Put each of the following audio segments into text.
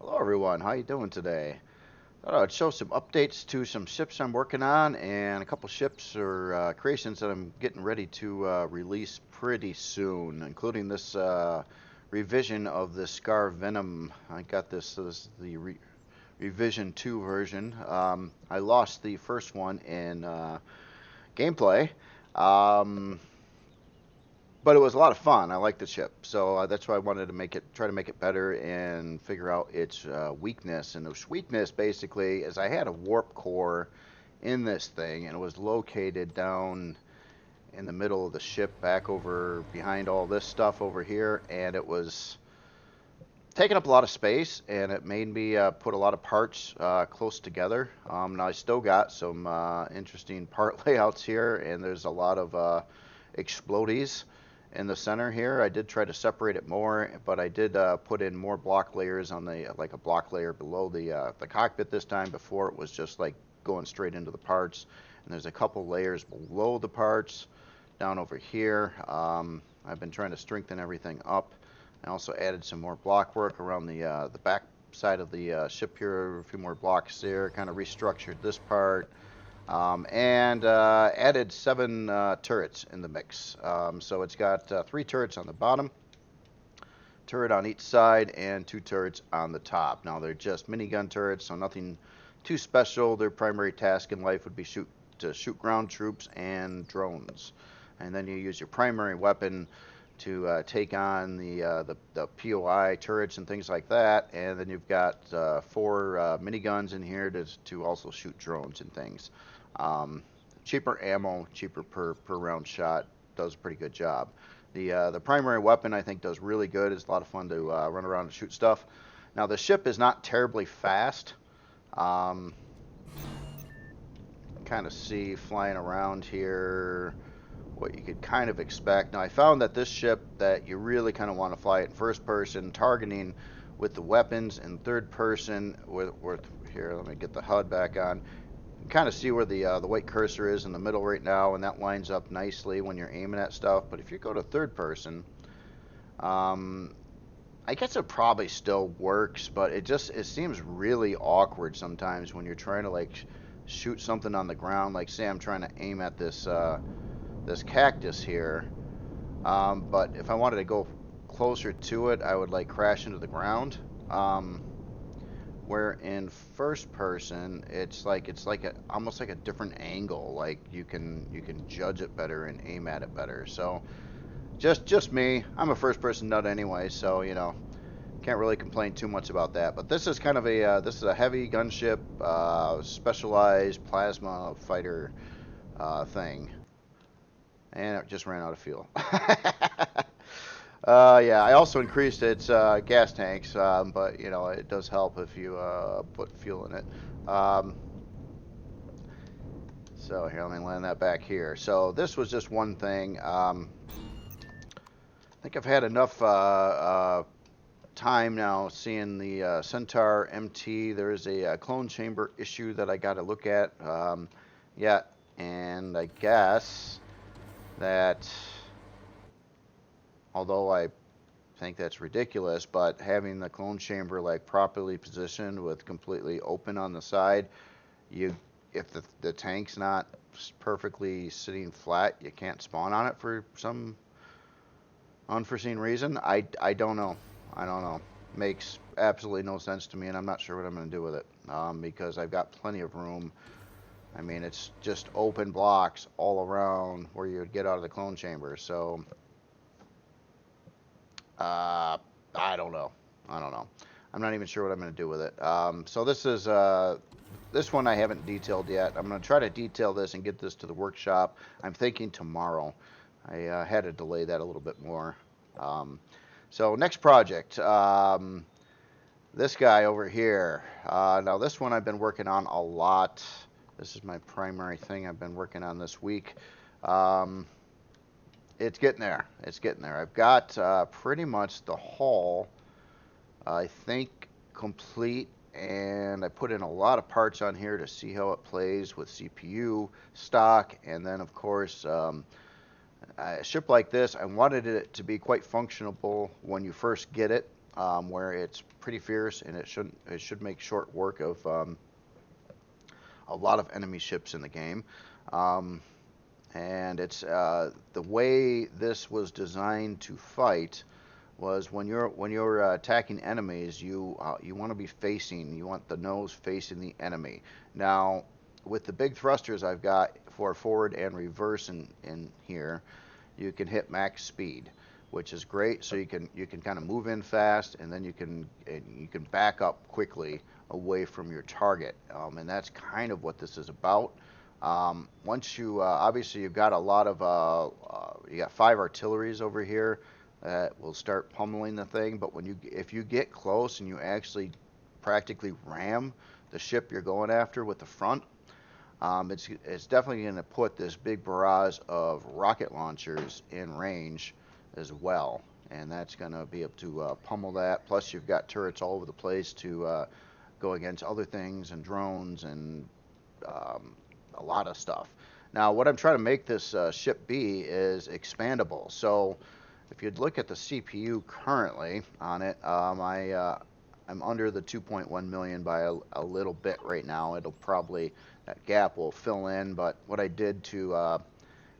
Hello everyone, how you doing today? Thought I'd show some updates to some ships I'm working on and a couple ships or creations that I'm getting ready to release pretty soon, including this revision of the Skaar-Venom. I got this is the revision 2 version. I lost the first one in gameplay. Um, but it was a lot of fun. I like the ship, so that's why I wanted to try to make it better and figure out its weakness. And its weakness basically is I had a warp core in this thing, and it was located down in the middle of the ship, back over behind all this stuff over here, and it was taking up a lot of space, and it made me put a lot of parts close together. Now I still got some interesting part layouts here, and there's a lot of explodies in the center here. I did try to separate it more, but I did put in more block layers on the like a block layer below the cockpit this time. Before it was just like going straight into the parts, and there's a couple layers below the parts down over here. I've been trying to strengthen everything up. I also added some more block work around the back side of the ship here, a few more blocks there, kind of restructured this part, and added 7 turrets in the mix. So it's got 3 turrets on the bottom, turret on each side, and 2 turrets on the top. Now they're just minigun turrets, so nothing too special. Their primary task in life would be to shoot ground troops and drones. And then you use your primary weapon to take on the POI turrets and things like that. And then you've got 4 miniguns in here to also shoot drones and things. Cheaper ammo, cheaper per round shot, does a pretty good job. The primary weapon I think does really good. It's a lot of fun to run around and shoot stuff. Now the ship is not terribly fast. Kind of see flying around here what you could kind of expect. Now I found that this ship that you really kind of want to fly it in first person, targeting with the weapons in third person. With here, let me get the HUD back on. You can kind of see where the white cursor is in the middle right now, and that lines up nicely when you're aiming at stuff. But if you go to third person, I guess it probably still works, but it seems really awkward sometimes when you're trying to like shoot something on the ground. Like say I'm trying to aim at this cactus here, but if I wanted to go closer to it, I would like crash into the ground. Where in first person, it's like almost like a different angle. Like you can judge it better and aim at it better. So just me. I'm a first person nut anyway, so can't really complain too much about that. But this is kind of this is a heavy gunship, specialized plasma fighter thing. And it just ran out of fuel. Yeah, I also increased its gas tanks, but it does help if you put fuel in it. So here, let me land that back here. So this was just one thing. I think I've had enough time now seeing the Centaur MT. There's a clone chamber issue that I got to look at yet, and I guess that although I think that's ridiculous, but having the clone chamber like properly positioned with completely open on the side, you if the tank's not perfectly sitting flat, you can't spawn on it for some unforeseen reason. I don't know. I don't know. Makes absolutely no sense to me, and I'm not sure what I'm going to do with it because I've got plenty of room. I mean, it's just open blocks all around where you'd get out of the clone chamber. So I don't know. I don't know. I'm not even sure what I'm going to do with it. So this one I haven't detailed yet. I'm going to try to detail this and get this to the workshop. I'm thinking tomorrow. I had to delay that a little bit more. So next project. This guy over here. Now this one I've been working on a lot. This is my primary thing I've been working on this week. It's getting there. It's getting there. I've got pretty much the hull, I think, complete, and I put in a lot of parts on here to see how it plays with CPU, stock, and then, of course, a ship like this, I wanted it to be quite functional when you first get it. where it's pretty fierce, and it should make short work of a lot of enemy ships in the game. Um, and it's the way this was designed to fight was when you're attacking enemies, you want to be facing, you want the nose facing the enemy. Now, with the big thrusters I've got for forward and reverse in here, you can hit max speed, which is great. So you can kind of move in fast, and then you can back up quickly away from your target, and that's kind of what this is about. Once you obviously you've got a lot of you got 5 artilleries over here that will start pummeling the thing. But if you get close and you actually practically ram the ship you're going after with the front, it's definitely going to put this big barrage of rocket launchers in range as well, and that's going to be able to pummel that. Plus, you've got turrets all over the place to go against other things and drones and a lot of stuff. Now, what I'm trying to make this ship be is expandable. So, if you'd look at the CPU currently on it, I'm under the 2.1 million by a little bit right now. It'll probably, that gap will fill in, but what I did to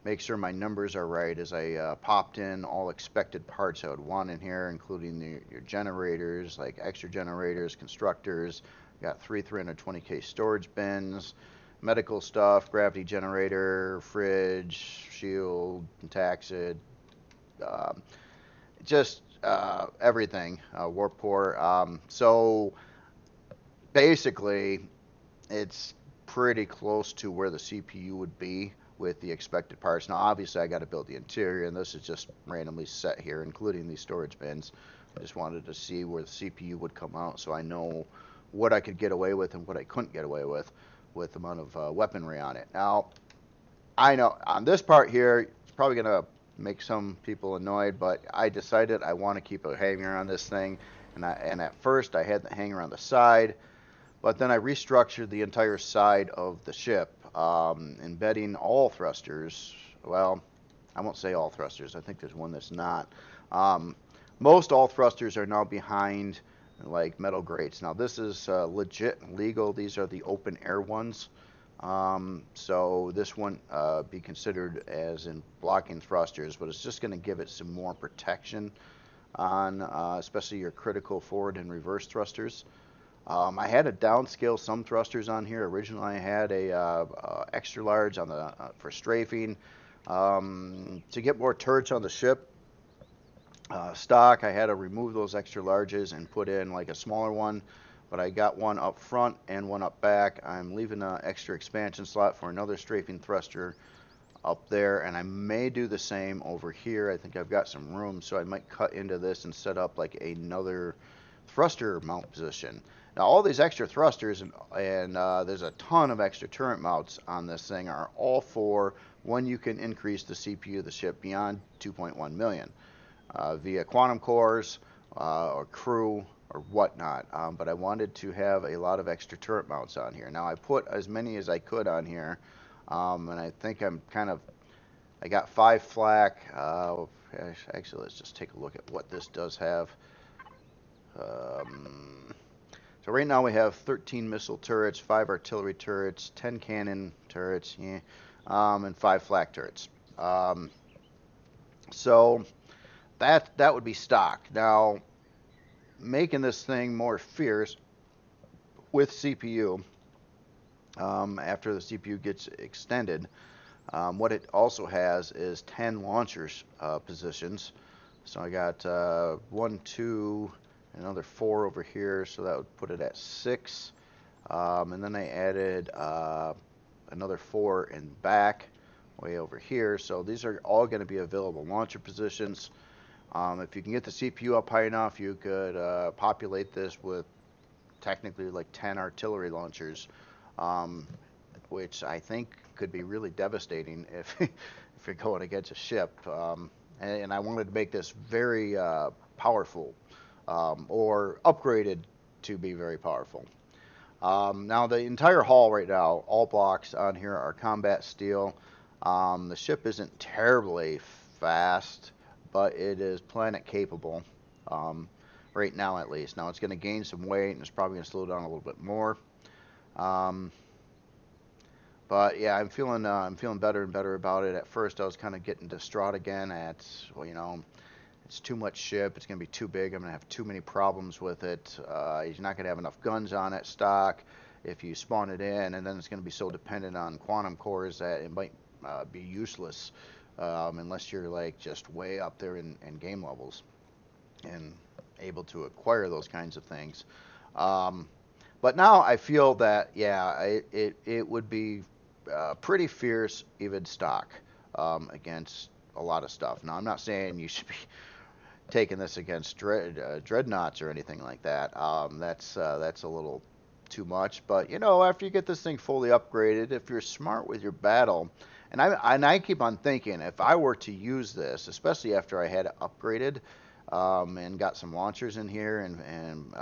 make sure my numbers are right is I popped in all expected parts I would want in here, including your generators, like extra generators, constructors. Got 320K storage bins, medical stuff, gravity generator, fridge, shield, taxid, just everything, warp core. So basically, it's pretty close to where the CPU would be with the expected parts. Now, obviously, I got to build the interior, and this is just randomly set here, including these storage bins. I just wanted to see where the CPU would come out, so I know what I could get away with and what I couldn't get away with the amount of weaponry on it. Now, I know on this part here, it's probably going to make some people annoyed, but I decided I want to keep a hanger on this thing, and at first I had the hanger on the side, but then I restructured the entire side of the ship, embedding all thrusters. Well, I won't say all thrusters. I think there's one that's not. Most all thrusters are now behind like metal grates. Now this is legit and legal. These are the open air ones. So this wouldn't be considered as in blocking thrusters, but it's just going to give it some more protection on especially your critical forward and reverse thrusters. I had to downscale some thrusters on here. Originally I had a extra large on the for strafing to get more turrets on the ship. Stock, I had to remove those extra larges and put in like a smaller one, but I got one up front and one up back. I'm leaving an extra expansion slot for another strafing thruster up there, and I may do the same over here. I think I've got some room, so I might cut into this and set up like another thruster mount position. Now all these extra thrusters and there's a ton of extra turret mounts on this thing are all for when you can increase the CPU of the ship beyond 2.1 million. Via quantum cores or crew or whatnot, but I wanted to have a lot of extra turret mounts on here. Now I put as many as I could on here, and I think I got 5 flak. Actually, let's just take a look at what this does have. So right now we have 13 missile turrets, 5 artillery turrets, 10 cannon turrets, yeah, and 5 flak turrets. So that would be stock. Now, making this thing more fierce with CPU, after the CPU gets extended, what it also has is 10 launchers positions. So I got 1, 2, another 4 over here, so that would put it at 6. And then I added another 4 in back, way over here. So these are all going to be available launcher positions. If you can get the CPU up high enough, you could populate this with technically like 10 artillery launchers, which I think could be really devastating if if you're going against a ship. And I wanted to make this very powerful, or upgraded to be very powerful. Now the entire hull right now, all blocks on here are combat steel. The ship isn't terribly fast, but it is planet capable. right now at least. Now it's going to gain some weight and it's probably going to slow down a little bit more. Um, but yeah, I'm feeling better and better about it. At first, I was kind of getting distraught again at, well, you know, it's too much ship. It's going to be too big. I'm going to have too many problems with it. You're not going to have enough guns on it stock if you spawn it in, and then it's going to be so dependent on quantum cores that it might be useless unless you're like just way up there in game levels and able to acquire those kinds of things. But now I feel that, yeah, it would be pretty fierce even stock against a lot of stuff. Now, I'm not saying you should be taking this against dreadnoughts or anything like that. That's a little too much. But, you know, after you get this thing fully upgraded, if you're smart with your battle, and I keep on thinking, if I were to use this, especially after I had it upgraded and got some launchers in here and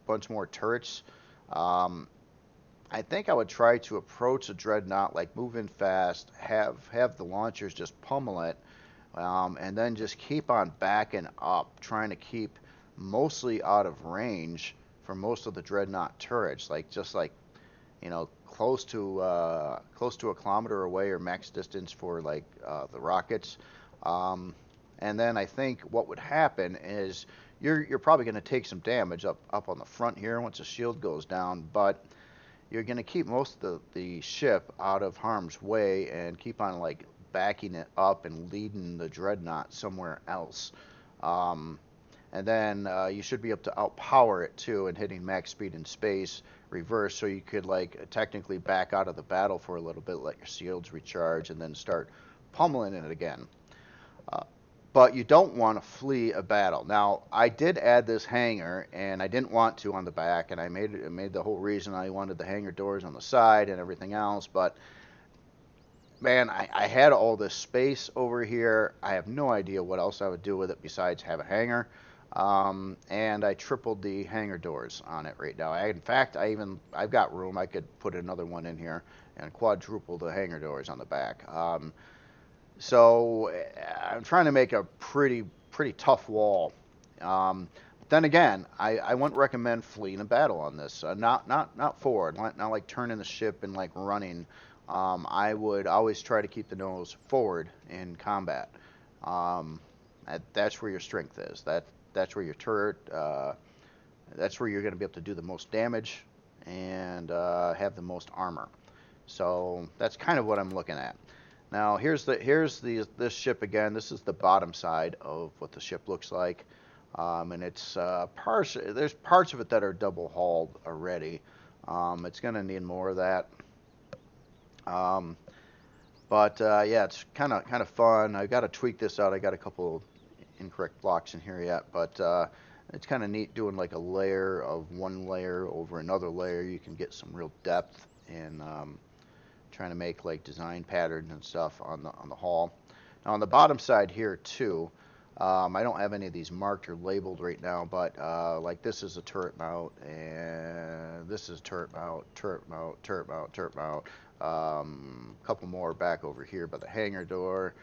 bunch more turrets, I think I would try to approach a dreadnought, like move in fast, have the launchers just pummel it, and then just keep on backing up, trying to keep mostly out of range for most of the dreadnought turrets, like just like, you know, close to a kilometer away or max distance for like the rockets. And then I think what would happen is you're probably going to take some damage up on the front here once the shield goes down, but you're going to keep most of the ship out of harm's way and keep on like backing it up and leading the dreadnought somewhere else. And then you should be able to outpower it too, and hitting max speed in space reverse, so you could like technically back out of the battle for a little bit, let your shields recharge, and then start pummeling it again. But you don't want to flee a battle. Now, I did add this hangar, and I didn't want to on the back, and I made the whole reason I wanted the hangar doors on the side and everything else, but man, I had all this space over here. I have no idea what else I would do with it besides have a hangar. And I tripled the hangar doors on it right now. In fact, I've got room. I could put another one in here and quadruple the hangar doors on the back. So I'm trying to make a pretty tough wall. Then again, I wouldn't recommend fleeing a battle on this. Not forward, not like turning the ship and like running. I would always try to keep the nose forward in combat. That's where your strength is. That's where your turret. That's where you're going to be able to do the most damage and have the most armor. So that's kind of what I'm looking at. Now here's this ship again. This is the bottom side of what the ship looks like, and it's there's parts of it that are double hulled already. It's going to need more of that. But yeah, it's kind of fun. I got to tweak this out. I got a couple incorrect blocks in here yet, but it's kind of neat doing like a layer of one layer over another layer. You can get some real depth in trying to make like design patterns and stuff on the hull. Now on the bottom side here too, I don't have any of these marked or labeled right now, but like this is a turret mount, and this is turret mount, turret mount, turret mount, turret mount. A couple more back over here by the hangar door.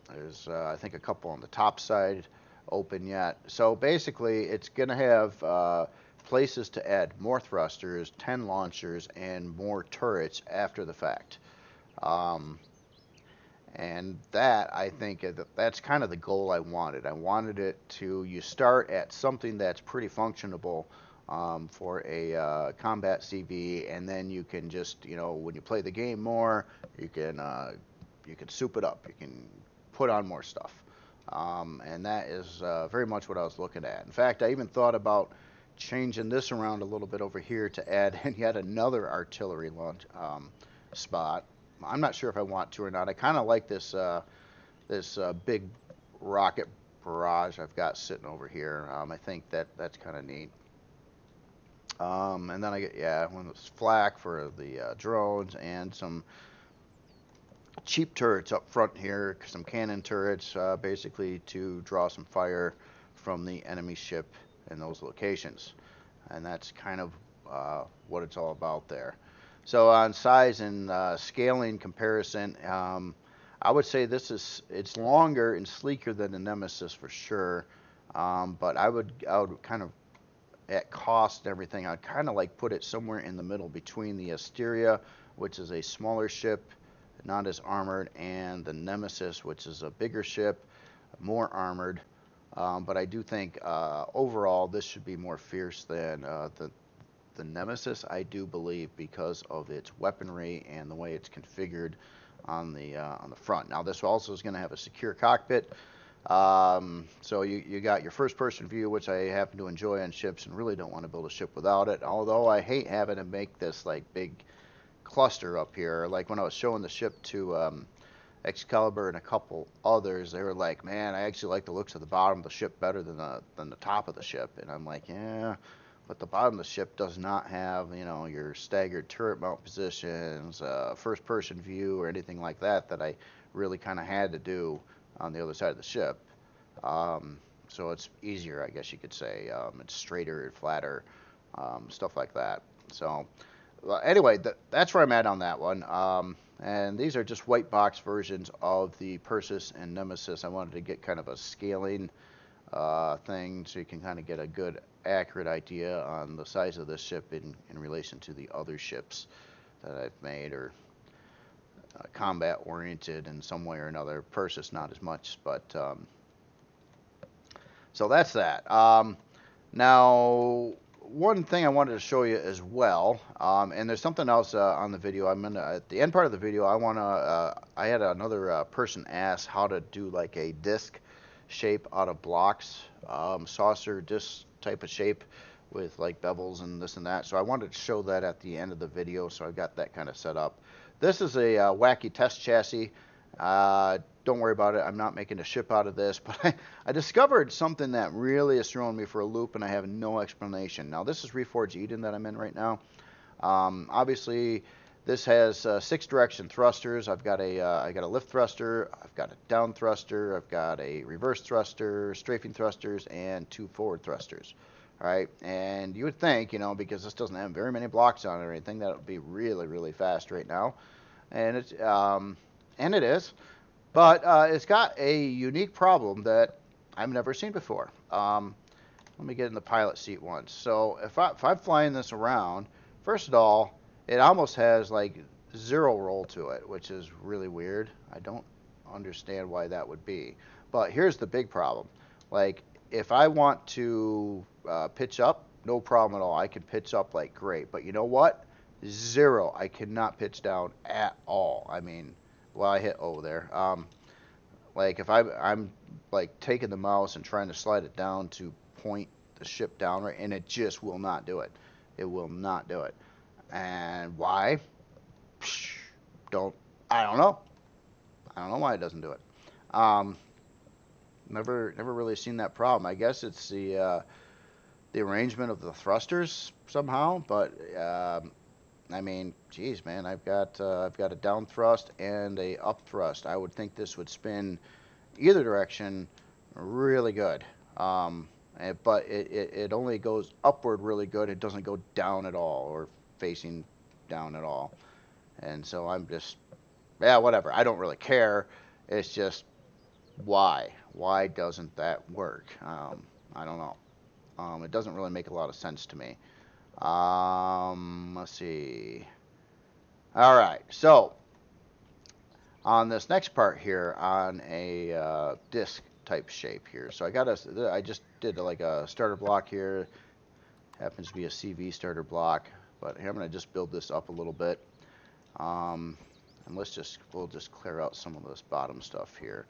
There's I think a couple on the top side open yet. So basically it's going to have places to add more thrusters, 10 launchers, and more turrets after the fact. And that, I think, that's kind of the goal I wanted. I wanted it to, you start at something that's pretty functionable for a combat CV, and then you can just, you know, when you play the game more, you can soup it up. You can put on more stuff. And that is very much what I was looking at. In fact, I even thought about changing this around a little bit over here to add yet another artillery launch spot. I'm not sure if I want to or not. I kind of like this big rocket barrage I've got sitting over here. I think that's kind of neat. And then I get one of those flak for the drones and some cheap turrets up front here, some cannon turrets, basically to draw some fire from the enemy ship in those locations. And that's kind of what it's all about there. So on size and scaling comparison, I would say it's longer and sleeker than the Nemesis for sure. But I would kind of, at cost and everything, I'd kind of like put it somewhere in the middle between the Asteria, which is a smaller ship, not as armored, and the Nemesis, which is a bigger ship, more armored. But I do think overall this should be more fierce than the Nemesis. I do believe because of its weaponry and the way it's configured on the front. Now this also is going to have a secure cockpit. So you got your first person view, which I happen to enjoy on ships and really don't want to build a ship without it. Although I hate having to make this like big cluster up here. Like when I was showing the ship to Excalibur and a couple others, they were like, man, I actually like the looks of the bottom of the ship better than the top of the ship. And I'm like, yeah, but the bottom of the ship does not have, you know, your staggered turret mount positions, first person view or anything like that I really kind of had to do on the other side of the ship. So it's easier, I guess you could say. It's straighter, flatter, stuff like that. So well, anyway, that's where I'm at on that one. And these are just white box versions of the Perseus and Nemesis. I wanted to get kind of a scaling thing so you can kind of get a good, accurate idea on the size of this ship in relation to the other ships that I've made, or combat oriented in some way or another. Perseus not as much, but so that's that. Now one thing I wanted to show you as well, and there's something else on the video. I'm gonna at the end part of the video. I had another person ask how to do like a disc shape out of blocks, saucer disc type of shape with like bevels and this and that. So I wanted to show that at the end of the video. So I've got that kind of set up. This is a wacky test chassis. Don't worry about it. I'm not making a ship out of this, but I discovered something that really is throwing me for a loop, and I have no explanation. Now, this is Reforged Eden that I'm in right now. Obviously, this has 6 direction thrusters. I got a lift thruster, I've got a down thruster, I've got a reverse thruster, strafing thrusters, and 2 forward thrusters. All right, and you would think, you know, because this doesn't have very many blocks on it or anything, that it would be really, really fast right now, and it is. But it's got a unique problem that I've never seen before. Let me get in the pilot seat once. So if I'm flying this around, first of all, it almost has like 0 roll to it, which is really weird. I don't understand why that would be. But here's the big problem. Like if I want to pitch up, no problem at all. I can pitch up like great. But you know what? 0. I cannot pitch down at all. I mean, well, I hit O there. Like if I'm like taking the mouse and trying to slide it down to point the ship down, right, and it just will not do it. It will not do it. And why? I don't know. I don't know why it doesn't do it. Never really seen that problem. I guess it's the arrangement of the thrusters somehow, but I mean, geez, man, I've got a down thrust and a up thrust. I would think this would spin either direction really good, but it only goes upward really good. It doesn't go down at all or facing down at all. And so I'm just, yeah, whatever. I don't really care. It's just why doesn't that work? I don't know. It doesn't really make a lot of sense to me. Let's see. All right, so on this next part here, on a disc type shape here. So I just did like a starter block here. Happens to be a CV starter block, but here I'm going to just build this up a little bit. And we'll just clear out some of this bottom stuff here.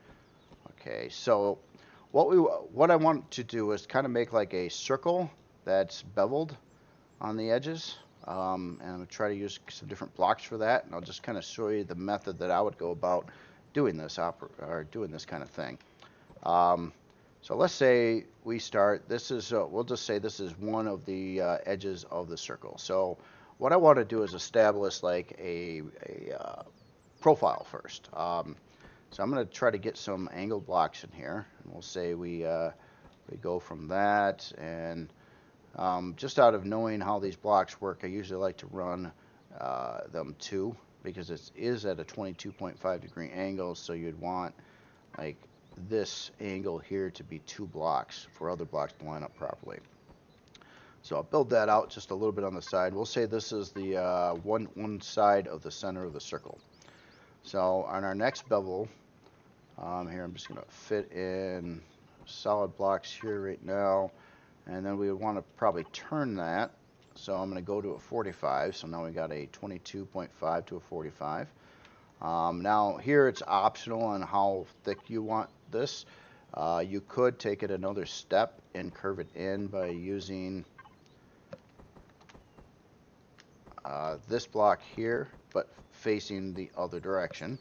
Okay, so what I want to do is kind of make like a circle that's beveled on the edges, and I'm going to try to use some different blocks for that, and I'll just kind of show you the method that I would go about doing this doing this kind of thing. So let's say we start, this is, we'll just say this is one of the edges of the circle. So what I want to do is establish like a profile first. So I'm going to try to get some angled blocks in here, and we'll say we go from that, and just out of knowing how these blocks work, I usually like to run them 2, because it is at a 22.5 degree angle, so you'd want like this angle here to be 2 blocks for other blocks to line up properly. So I'll build that out just a little bit on the side. We'll say this is the one side of the center of the circle. So on our next bevel, here I'm just going to fit in solid blocks here right now, and then we want to probably turn that. So I'm going to go to a 45. So now we got a 22.5 to a 45. Now here it's optional on how thick you want this. You could take it another step and curve it in by using this block here, but facing the other direction.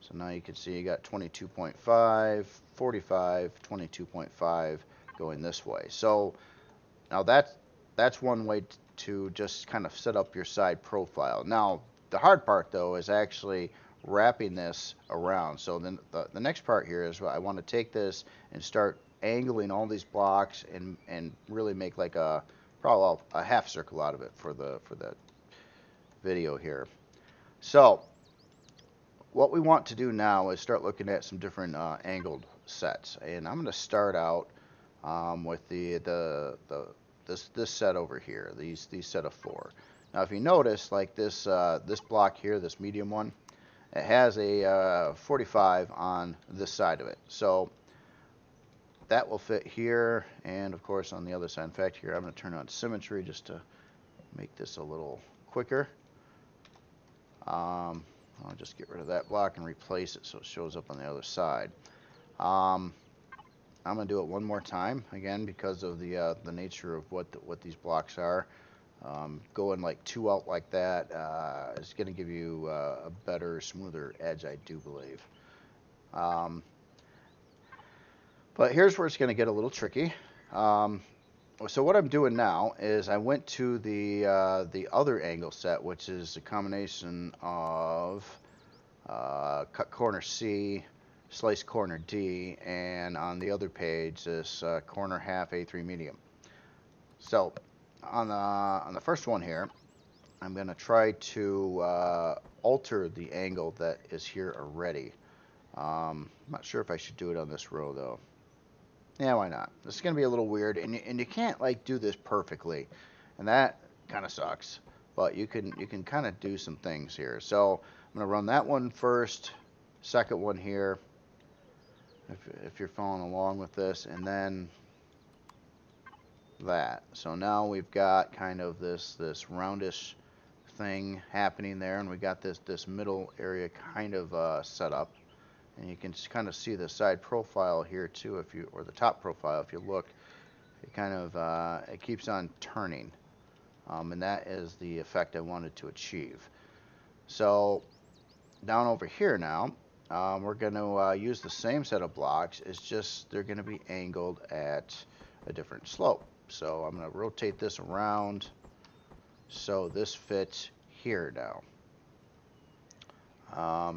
So now you can see you got 22.5, 45, 22.5 going this way. So now that's one way to just kind of set up your side profile. Now the hard part though is actually wrapping this around. So then the next part here is I want to take this and start angling all these blocks and really make like probably a half circle out of it for the video here. So what we want to do now is start looking at some different angled sets, and I'm going to start out with this set over here, these set of 4. Now if you notice, like this block here, this medium one, it has a 45 on this side of it, so that will fit here, and of course on the other side. In fact, here I'm going to turn on symmetry just to make this a little quicker. I'll just get rid of that block and replace it so it shows up on the other side. I'm going to do it one more time again because of the nature of what these blocks are. Going like 2 out like that is going to give you a better, smoother edge, I do believe. But here's where it's going to get a little tricky. So what I'm doing now is I went to the other angle set, which is a combination of cut corner C, slice corner D, and on the other page this corner half A3 medium. So on the first one here, I'm going to try to alter the angle that is here already. I'm not sure if I should do it on this row though. Yeah, why not? This is going to be a little weird, and you can't like do this perfectly, and that kind of sucks. But you can kind of do some things here. So I'm going to run that one first, second one here, if you're following along with this, and then that. So now we've got kind of this roundish thing happening there, and we got this middle area kind of set up. And you can kind of see the side profile here too, or the top profile. If you look, it kind of it keeps on turning, and that is the effect I wanted to achieve. So down over here now, we're going to use the same set of blocks. It's just they're going to be angled at a different slope. So I'm going to rotate this around so this fits here now,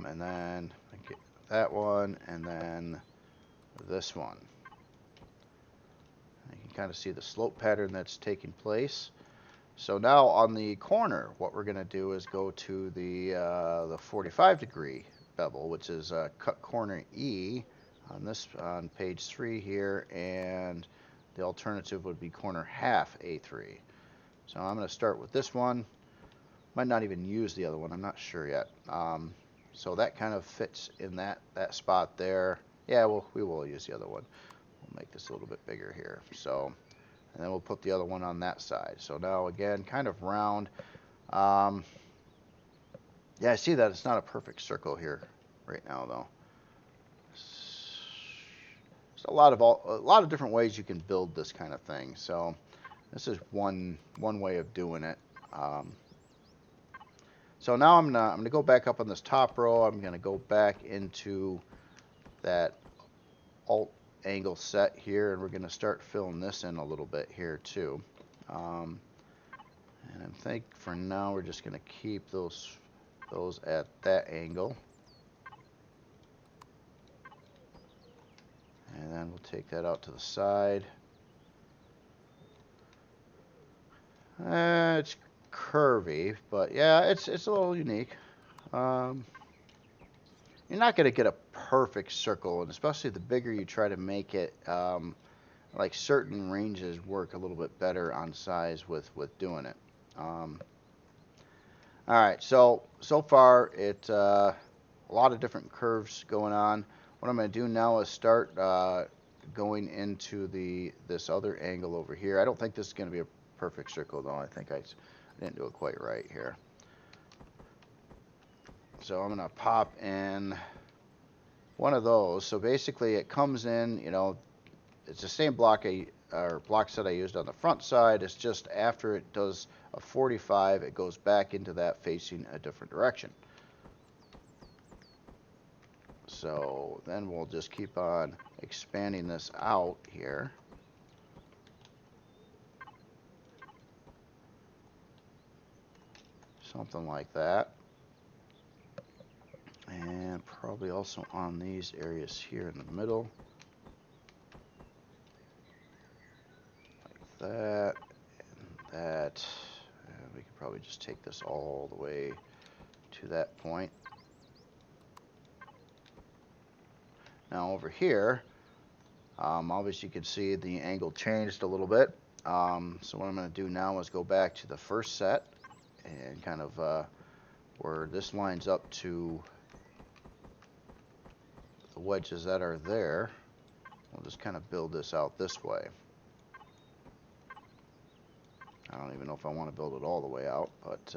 and then I get that one, and then this one. You can kind of see the slope pattern that's taking place. So now on the corner, what we're going to do is go to the 45 degree bevel, which is cut corner E on page 3 here, and the alternative would be corner half A3. So I'm going to start with this one. Might not even use the other one, I'm not sure yet. So that kind of fits in that spot there. Yeah, we will use the other one. We'll make this a little bit bigger here. So, and then we'll put the other one on that side. So now again, kind of round. Yeah, I see that it's not a perfect circle here right now though. There's a lot of different ways you can build this kind of thing. So this is one way of doing it. So now I'm gonna go back up on this top row. I'm gonna go back into that alt angle set here, and we're gonna start filling this in a little bit here too. And I think for now we're just gonna keep those at that angle, and then we'll take that out to the side. It's curvy, but yeah, it's a little unique. You're not going to get a perfect circle, and especially the bigger you try to make it, like certain ranges work a little bit better on size with doing it. All right, so far it a lot of different curves going on. What I'm going to do now is start going into this other angle over here. I don't think this is going to be a perfect circle though. I think I didn't do it quite right here. So I'm going to pop in one of those. So basically it comes in, you know, it's the same block block set I used on the front side. It's just after it does a 45, it goes back into that facing a different direction. So then we'll just keep on expanding this out here. Something like that. And probably also on these areas here in the middle. Like that and that. And we could probably just take this all the way to that point. Now over here, obviously you can see the angle changed a little bit. So what I'm going to do now is go back to the first set and kind of where this lines up to the wedges that are there. We'll just kind of build this out this way. I don't even know if I want to build it all the way out, but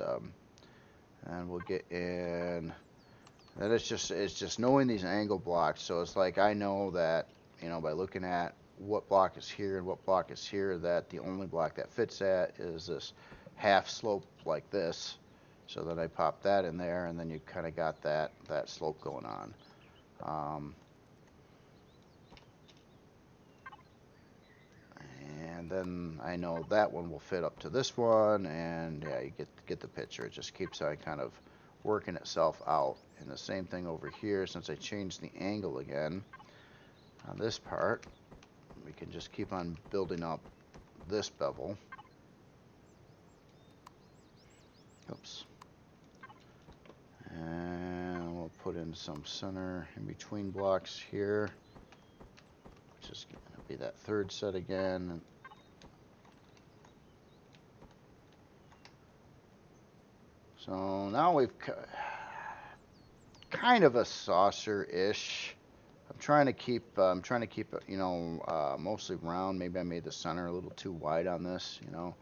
and we'll get in. And it's just knowing these angle blocks. So it's like I know that, you know, by looking at what block is here and what block is here, that the only block that fits that is this half slope like this. So then I pop that in there, and then you kind of got that slope going on. And then I know that one will fit up to this one, and yeah, you get the picture. It just keeps on kind of working itself out. And the same thing over here, since I changed the angle again on this part, we can just keep on building up this bevel. Oops. And we'll put in some center in between blocks here, which is going to be that third set again. So now we've kind of a saucer-ish. I'm trying to keep it, you know, mostly round. Maybe I made the center a little too wide on this, you know.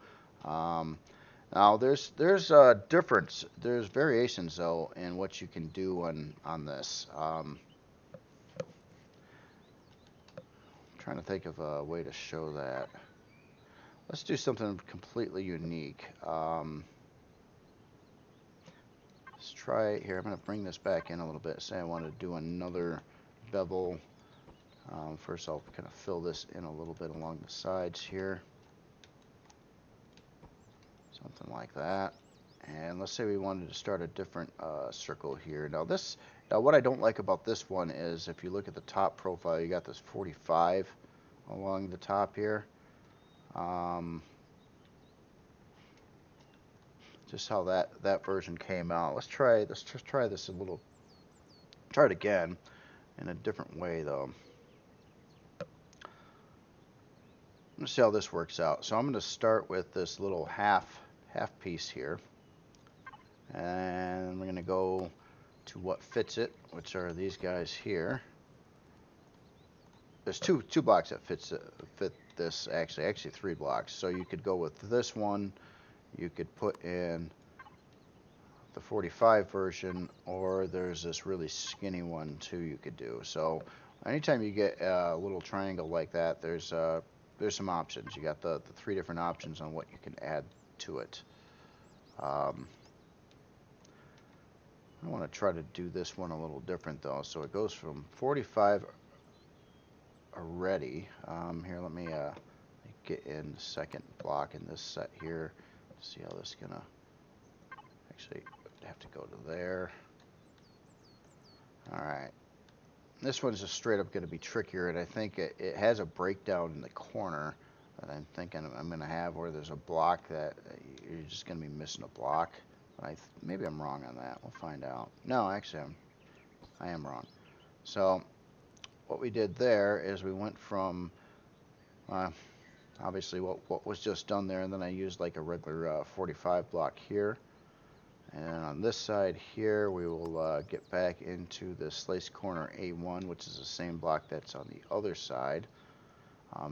Now there's a difference. There's variations though in what you can do on this. I'm trying to think of a way to show that. Let's do something completely unique. Let's try it here. I'm going to bring this back in a little bit. Say I want to do another bevel. First I'll kind of fill this in a little bit along the sides here. Something like that. And let's say we wanted to start a different circle here. Now what I don't like about this one is if you look at the top profile, you got this 45 along the top here. Just how that version came out. Let's just try this a little. Try it again in a different way though. Let's see how this works out. So I'm going to start with this little half piece here, and we're going to go to what fits it, which are these guys here. There's two blocks that fit this, actually 3 blocks. So you could go with this one. You could put in the 45 version, or there's this really skinny one too you could do. So anytime you get a little triangle like that, there's some options. You got the 3 different options on what you can add to it. I want to try to do this one a little different though. So it goes from 45 already. Here, let me get in the second block in this set here. See how this is gonna actually have to go to there. All right, this one's just straight up going to be trickier, and I think it has a breakdown in the corner that I'm thinking I'm going to have where there's a block that you're just going to be missing a block. Maybe I'm wrong on that. We'll find out. No, actually I am wrong. So what we did there is we went from obviously what was just done there, and then I used like a regular 45 block here. And on this side here, we will get back into the slice corner A1, which is the same block that's on the other side.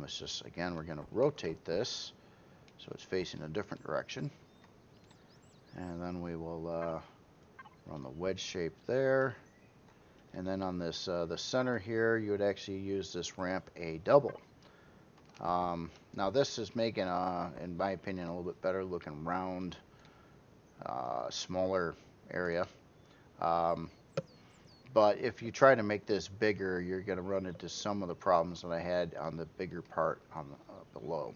It's just, again, we're going to rotate this so it's facing a different direction. And then we will run the wedge shape there. And then on this the center here, you would actually use this ramp A double. Now this is making, in my opinion, a little bit better looking round, smaller area. But if you try to make this bigger, you're going to run into some of the problems that I had on the bigger part on the below.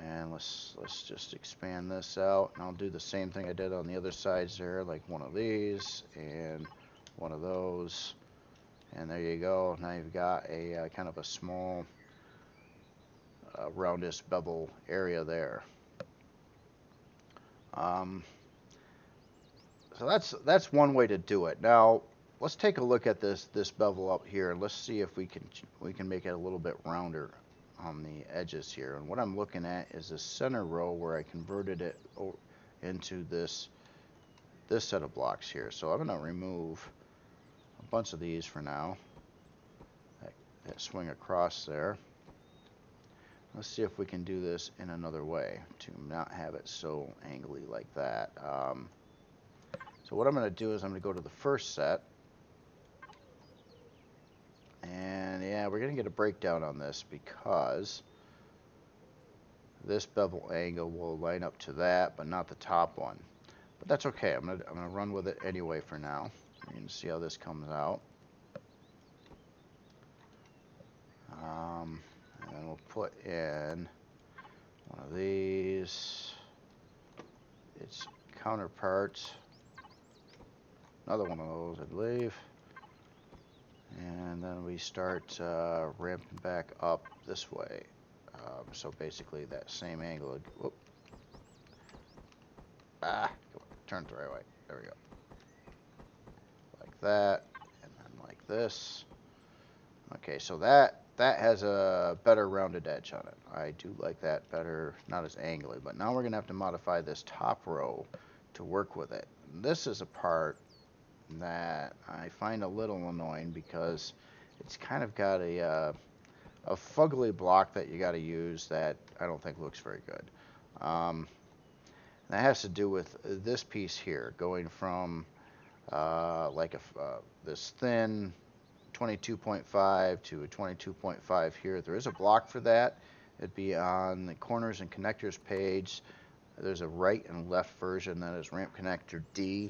And let's just expand this out, and I'll do the same thing I did on the other sides there, like one of these and one of those, and there you go. Now you've got a kind of a small roundish bevel area there. So that's one way to do it. Now let's take a look at this bevel up here, and let's see if we can make it a little bit rounder on the edges here. And what I'm looking at is the center row where I converted it into this set of blocks here. So I'm going to remove a bunch of these for now that swing across there. Let's see if we can do this in another way to not have it so angly like that. So what I'm going to do is I'm going to go to the first set. And yeah, we're going to get a breakdown on this because this bevel angle will line up to that, but not the top one. But that's okay. I'm going to run with it anyway for now. You can see how this comes out. And then we'll put in one of these. Its counterparts. Another one of those, I believe. And then we start ramping back up this way. So basically that same angle. Whoop. Turn it the right way. There we go. Like that, and then like this. Okay, so that has a better rounded edge on it. I do like that better, not as angly. But now we're going to have to modify this top row to work with it. And this is a part that I find a little annoying because it's kind of got a fugly block that you got to use that I don't think looks very good. That has to do with this piece here, going from this thin 22.5 to a 22.5 here. There is a block for that. It'd be on the corners and connectors page. There's a right and left version that is ramp connector D.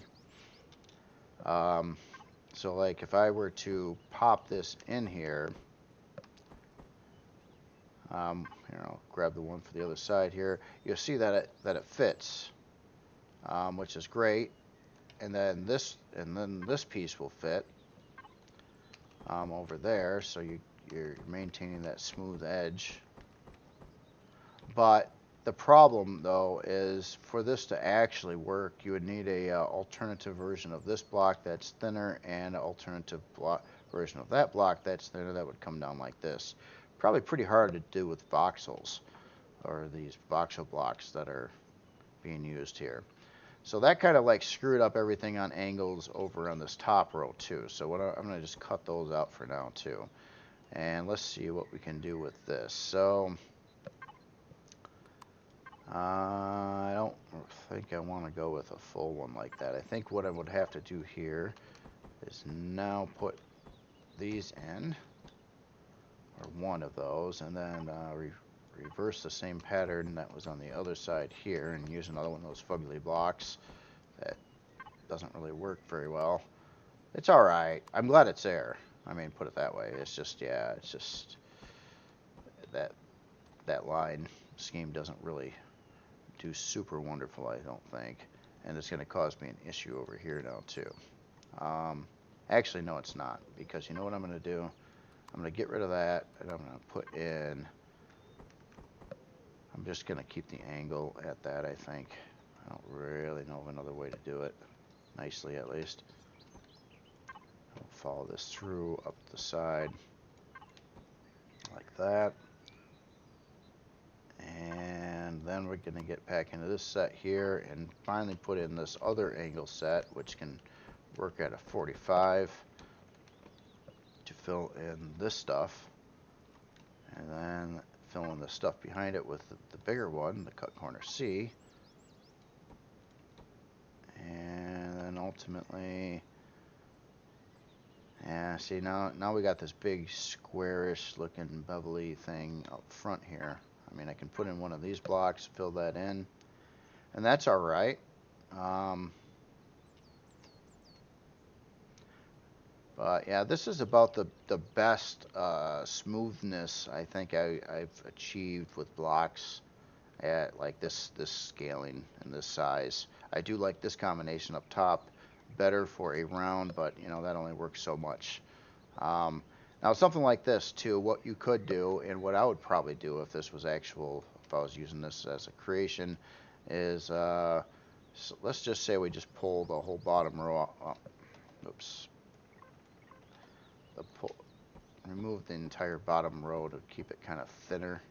So like if I were to pop this in here, here I'll grab the one for the other side here. You'll see that it fits, which is great. And then this piece will fit over there, so you're maintaining that smooth edge. But the problem though is for this to actually work, you would need a alternative version of this block that's thinner and an alternative version of that block that's thinner that would come down like this. Probably pretty hard to do with voxels, or these voxel blocks that are being used here. So that kind of like screwed up everything on angles over on this top row too. So what I'm going to just cut those out for now too. And let's see what we can do with this. So I don't think I want to go with a full one like that. I think what I would have to do here is now put these in, or one of those, and then reverse the same pattern that was on the other side here and use another one of those fugly blocks that doesn't really work very well. It's alright. I'm glad it's there. I mean, put it that way. It's just, yeah, it's just that line scheme doesn't really do super wonderful, I don't think. And it's going to cause me an issue over here now too. Actually, no, it's not, because you know what I'm going to do? I'm going to get rid of that, and I'm going to put in, I'm just going to keep the angle at that, I think. I don't really know of another way to do it, nicely at least. follow this through up the side like that. And then we're going to get back into this set here and finally put in this other angle set, which can work at a 45 to fill in this stuff. And then fill in the stuff behind it with the bigger one, the cut corner C. And then ultimately, yeah, see now we got this big squarish looking bevelly thing up front here. I mean, I can put in one of these blocks, fill that in, and that's all right. But yeah, this is about the best smoothness I think I've achieved with blocks at like this scaling and this size. I do like this combination up top better for a round, but you know that only works so much. Now something like this too, what you could do, and what I would probably do if this was actual, if I was using this as a creation, is so let's just say we just pull the whole bottom row. Oops. Remove the entire bottom row to keep it kind of thinner,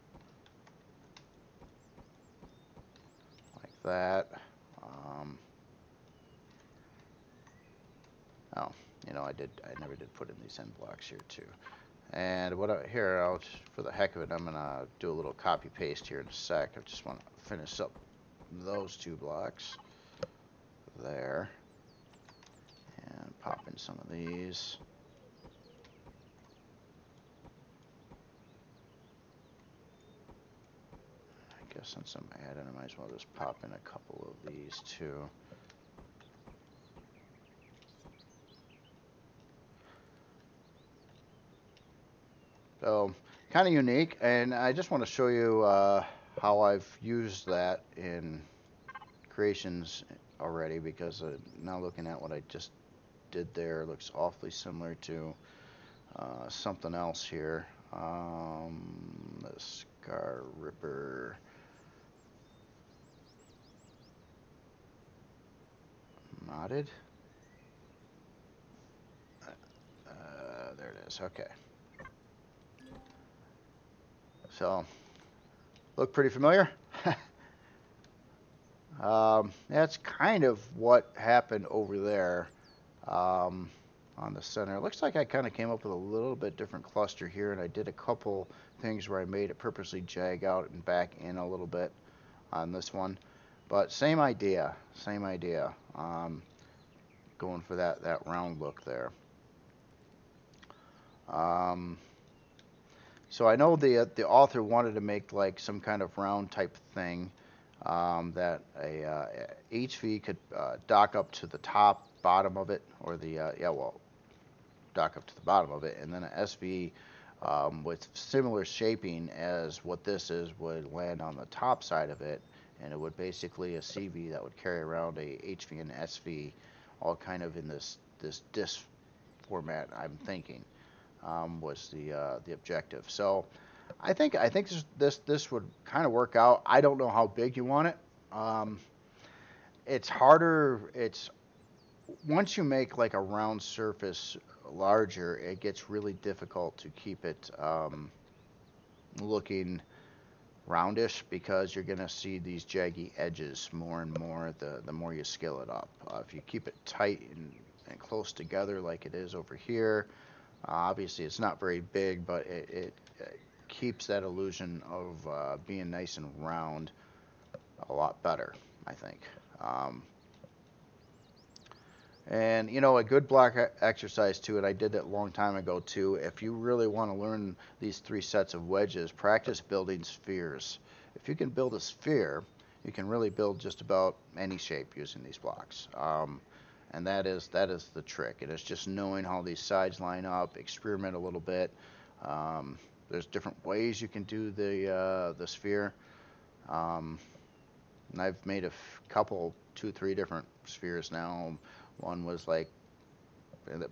like that. Oh, you know, I never did put in these end blocks here too. And here, I'll just, for the heck of it, I'm gonna do a little copy paste here in a sec. I just want to finish up those two blocks there, and pop in some of these. I guess since I'm adding, I might as well just pop in a couple of these too. So kind of unique, and I just want to show you how I've used that in creations already, because now looking at what I just did there looks awfully similar to something else here. The Scar Ripper modded. There it is. Okay. So, look pretty familiar? That's kind of what happened over there on the center. It looks like I kind of came up with a little bit different cluster here, and I did a couple things where I made it purposely jag out and back in a little bit on this one. But same idea, going for that round look there. So I know the author wanted to make like some kind of round type thing that a HV could dock up to the top, bottom of it, or the dock up to the bottom of it, and then an SV with similar shaping as what this is would land on the top side of it, and it would basically a CV that would carry around a HV and SV, all kind of in this disc format. I'm thinking was the objective. So I think this would kind of work out. I don't know how big you want it. It's harder. It's once you make like a round surface larger, it gets really difficult to keep it looking roundish, because you're going to see these jaggy edges more and more the more you scale it up. If you keep it tight and close together like it is over here, obviously it's not very big, but it keeps that illusion of being nice and round a lot better, I think. And you know, a good block exercise too, and I did that a long time ago too, if you really want to learn these 3 sets of wedges, practice building spheres. If you can build a sphere, you can really build just about any shape using these blocks. And that is the trick. And it's just knowing how these sides line up, experiment a little bit. There's different ways you can do the sphere. And I've made a couple, 2, 3 different spheres now. One was like,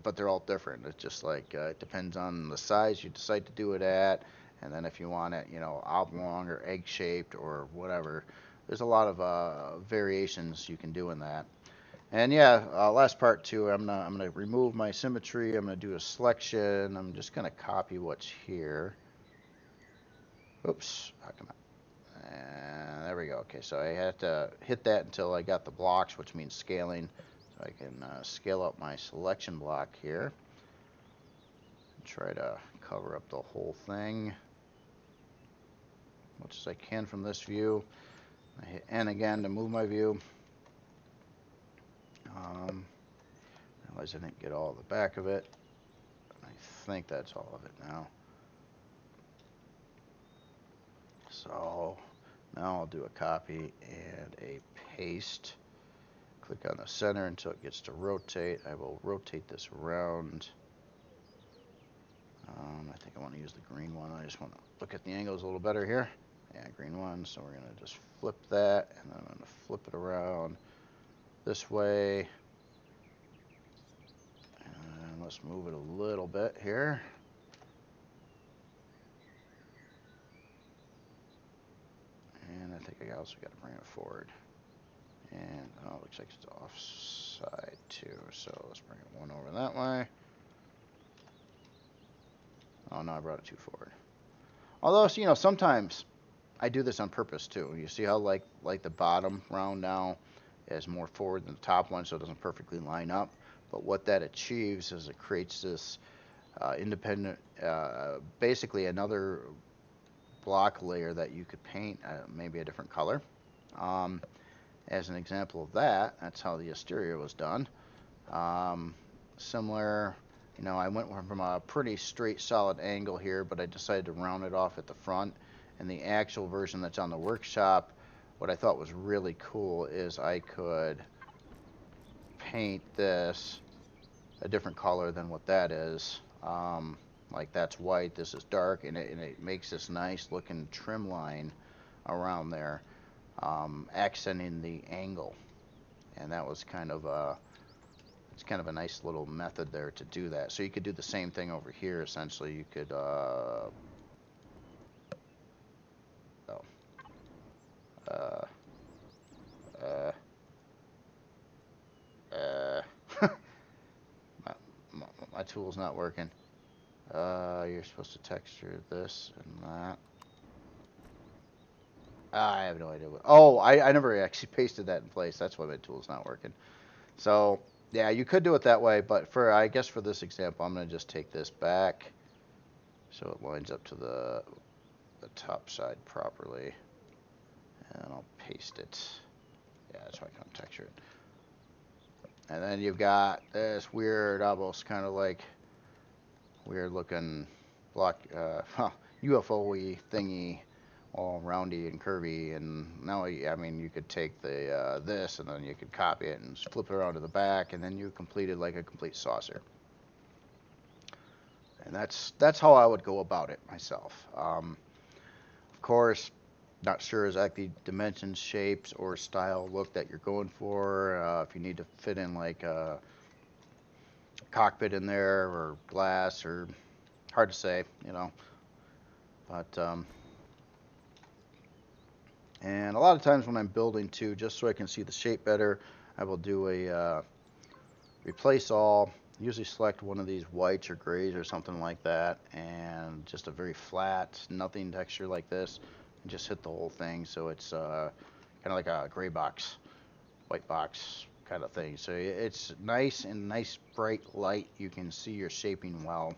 but they're all different. It's just like it depends on the size you decide to do it at, and then if you want it, you know, oblong or egg-shaped or whatever. There's a lot of variations you can do in that. And yeah, last part too. I'm gonna remove my symmetry. I'm gonna do a selection. I'm just gonna copy what's here. Oops, how come I? And there we go. Okay, so I had to hit that until I got the blocks, which means scaling. So I can scale up my selection block here. Try to cover up the whole thing much as I can from this view. I hit N again to move my view. Realize I didn't get all the back of it. I think that's all of it now. So now I'll do a copy and a paste. Click on the center until it gets to rotate. I will rotate this around. I think I want to use the green one. I just want to look at the angles a little better here. Yeah, green one. So we're going to just flip that, and then I'm going to flip it around this way. And let's move it a little bit here. And I think I also got to bring it forward. And oh, it looks like it's offside too. So let's bring it one over that way. Oh no, I brought it too forward. Although, you know, sometimes I do this on purpose too. You see how like the bottom round now is more forward than the top one, so it doesn't perfectly line up. But what that achieves is it creates this independent, basically another block layer that you could paint maybe a different color. As an example of that, that's how the exterior was done. Similar, you know, I went from a pretty straight solid angle here, but I decided to round it off at the front. And the actual version that's on the workshop, what I thought was really cool is I could paint this a different color than what that is. Like that's white, this is dark, and it makes this nice looking trim line around there, accenting the angle. And that was kind of it's kind of a nice little method there to do that. So you could do the same thing over here. Essentially, you could my tool's not working. You're supposed to texture this and that. I have no idea what. Oh, I never actually pasted that in place. That's why my tool's not working. So yeah, you could do it that way, but for I guess for this example, I'm gonna just take this back so it lines up to the top side properly, and I'll paste it. Yeah, that's why I can't texture it. And then you've got this weird, almost kind of like weird looking block, UFO-y thingy, all roundy and curvy. And now, I mean, you could take the this, and then you could copy it and flip it around to the back, and then you completed like a complete saucer. And that's how I would go about it myself. Of course, not sure exactly dimensions, shapes, or style look that you're going for. If you need to fit in like a cockpit in there or glass, or hard to say, you know. But and a lot of times when I'm building too, just so I can see the shape better, I will do a replace all. Usually select one of these whites or grays or something like that, and just a very flat, nothing texture like this, and just hit the whole thing so it's kind of like a gray box, white box kind of thing. So it's nice and nice bright light. You can see your shaping well.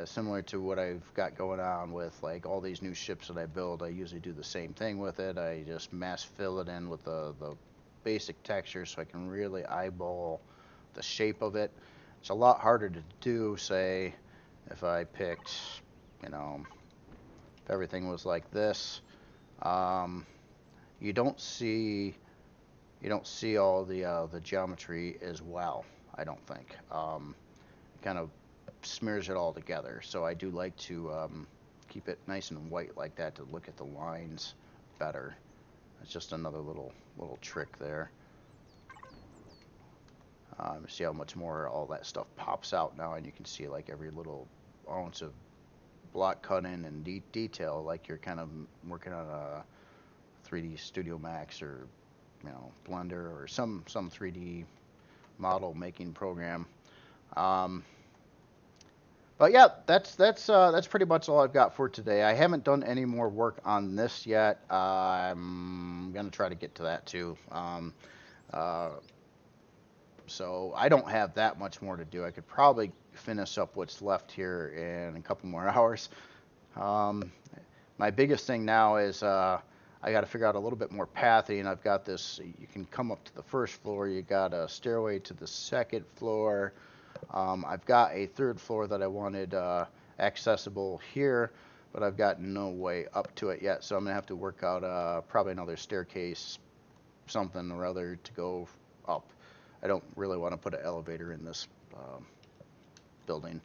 Similar to what I've got going on with like all these new ships that I build, I usually do the same thing with it. I just mass fill it in with the basic texture so I can really eyeball the shape of it. It's a lot harder to do, say, if I picked, you know, if everything was like this. You don't see all the geometry as well, I don't think. It kind of smears it all together. So I do like to keep it nice and white like that to look at the lines better. It's just another little trick there. See how much more all that stuff pops out now, and you can see like every little ounce of block cutting and detail, like you're kind of working on a 3D Studio Max or you know, Blender or some 3D model making program. Um, but yeah, that's pretty much all I've got for today. I haven't done any more work on this yet. I'm gonna try to get to that too. Uh, so I don't have that much more to do. I could probably finish up what's left here in a couple more hours. Um, my biggest thing now is I got to figure out a little bit more pathing. I've got this. You can come up to the first floor. You got a stairway to the second floor. I've got a third floor that I wanted accessible here, but I've got no way up to it yet. So I'm gonna have to work out probably another staircase, something or other to go up. I don't really want to put an elevator in this building.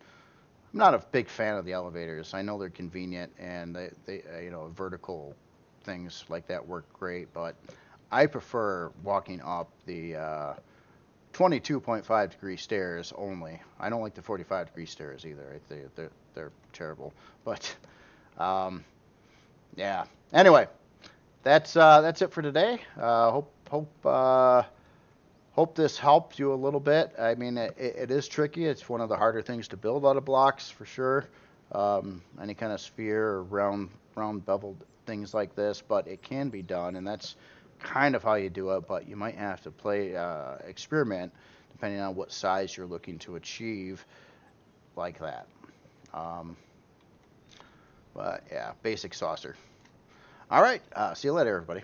I'm not a big fan of the elevators. I know they're convenient and they you know, vertical things like that work great, but I prefer walking up the 22.5 degree stairs only. I don't like the 45-degree stairs either. They're terrible. But yeah. Anyway, that's it for today. Hope this helped you a little bit. I mean, it is tricky. It's one of the harder things to build out of blocks for sure. Any kind of sphere or round beveled things like this, but it can be done, and that's kind of how you do it. But you might have to experiment depending on what size you're looking to achieve, like that. Um, but yeah, basic saucer. All right, see you later, everybody.